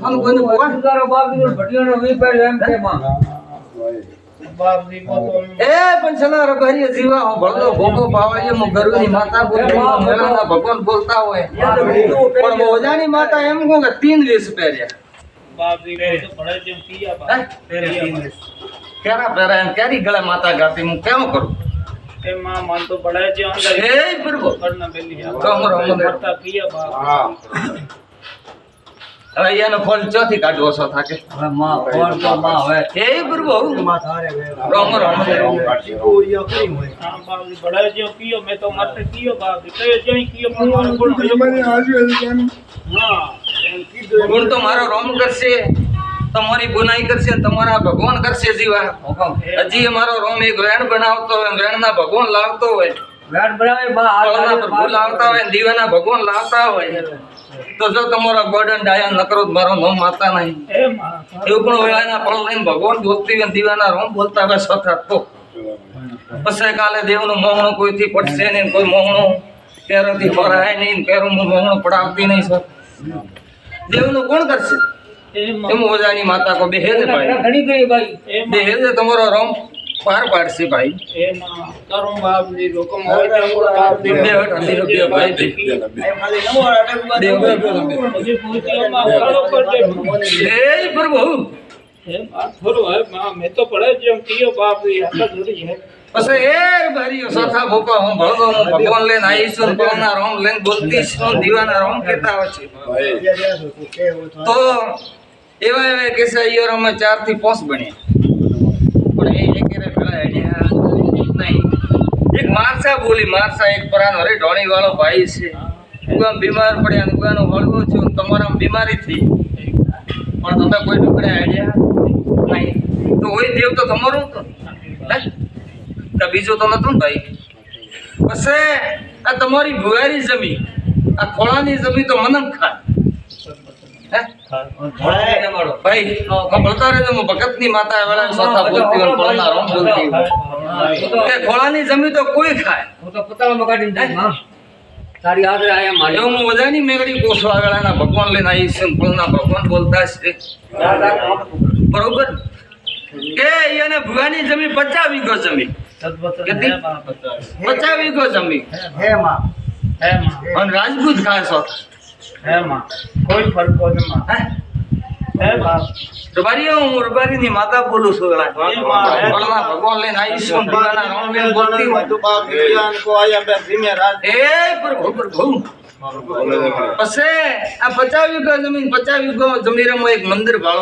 મન કોઈને બોલ તારો બાપ ની ભટિયાનો વેપાર એમ કે માં બાપ ની મોતો એ પણ સનારો ઘરિયા જીવા હું ભળતો ભોગો પાવળીએ મો ગરુની માતા બોલે મેળાના ભગવાન બોલતા હોય પણ મોજાની માતા એમ કહો કે 3 વેશ પહેર્યા બાપ ની મોતો ભળે જેમ કિયા બાપ પહેરે 3 વેશ કેરા પહેરા એમ કેરી ગળે માતા ગાતી હું કેમ કરું એ માં મન તો ભળે જે અંદર એ પ્રભુ કરના બેલી કમરો મરતા કિયા બાપ હા હવે એનો ફોન ચોથી કાઢવો છો થાકે હવે માં ફોન તો માં હવે એ પ્રભુ માં થારે રોમ રોમ ઓરિયો કઈ હોય હા બાપજી બડા જે કીયો મે તો મત કીયો બાપજી કયો જઈ કીયો પણ મારો ગુણ મને આજુ એલકાન હા ગુણ તો મારો રોમ કરશે તમારી ગુનાઈ કરશે તમારા ભગવાન કરશે જીવા હજી મારો રોમ એક વેણ બનાવતો હોય વેણના ભગવાન લાવતો હોય વેણ બનાવે બા આળના પ્રભુ લાવતા હોય દીવાના ભગવાન લાવતા હોય તો જો તમારો ગોડન ડાયા નકરો મારો નામ માતા નહીં એવું પણ વેળાના ફળ લઈને ભગવાન બોલતી હોય દીવાના રોમ બોલતા હોય સથા તો પછી કાલે દેવનું મોહણું કોઈથી પડશે નહીં કોઈ મોહણું પેરોથી ભરાય નહીં પેરું મોહણું પડાવતી નહીં સર દેવનું કોણ કરશે એમ ઓજાની માતા કો બેહેજ ભાઈ ઘણી ગઈ ભાઈ બેહેજ તમારો રોમ પાર પાડશે ભાઈ એમાં કરો બાપ ની રોકમ હોય તો બાપ ની બેહટ હંધી રૂપિયા ભાઈ ખાલી નમો અટક દેવ હજી પૂછીમાં કાળો કરજે એ પ્રભુ એ બાપ થોરો હે મે તો પડે જેમ કીયો બાપ ની આટલા જોડી હે પછી એ ભારીઓ સથા ભોપા હું ભળતો હું ભગવાન લઈને આવીશ ને કોના રોમ લઈને બોલતી છું દીવાના રોમ કહેતા હોય છે તો એવા એવા કેસા ઈયોરમાં 4 થી 5 બન્યા પણ એ એકેરે પેલા આઈડિયા નહીં એક મારસા બોલી મારસા એક પરાનો રે ઢોણી વાળો ભાઈ છે ઉગામ બીમાર પડ્યા ને ઉગાનો હળવો છે તમારામાં બીમારી થઈ પણ તમે કોઈ ટુકડે આઈડિયા નહીં તો ઓય દેવ તો તમારું તો કે બીજો તો નતું ભાઈ પછી આ તમારી ભુવારી જમી આ ખોળાની જમી તો મનમ ખા ભાઈ બોલતા રહેજો ભગતની માતા વેળા સોથા બોલતી હોય કોના રોમ બોલતી કે ખોળાની જમી તો કોઈ ખાય હું તો પતાળમાં કાઢીને જાય માં તારી આગળ આયા મારી હું બધાની મેગડી કોસવા વેળાના ભગવાન લઈને આવી છે કોના ભગવાન બોલતા છે બરોબર કે એને ભુવાની જમી 50 વીઘો જમી કેટલી 50 વીઘો જમી હે માં અને રાજપૂત ખાસો હે માં કોઈ ફરક ન માં હે બાપ રબારીઓ હું રબારીની માતા બોલું છું ભગવાન લઈને આવી છું ભગવાનના રોમ લઈને બોલતી હોય તો બાપ વિજ્ઞાન કો આયા બે ધીમે રાજ એ પ્રભુ પ્રભુ પછી આ 50 વીઘો જમીન 50 વીઘો જમીનમાં એક મંદિર ભાળો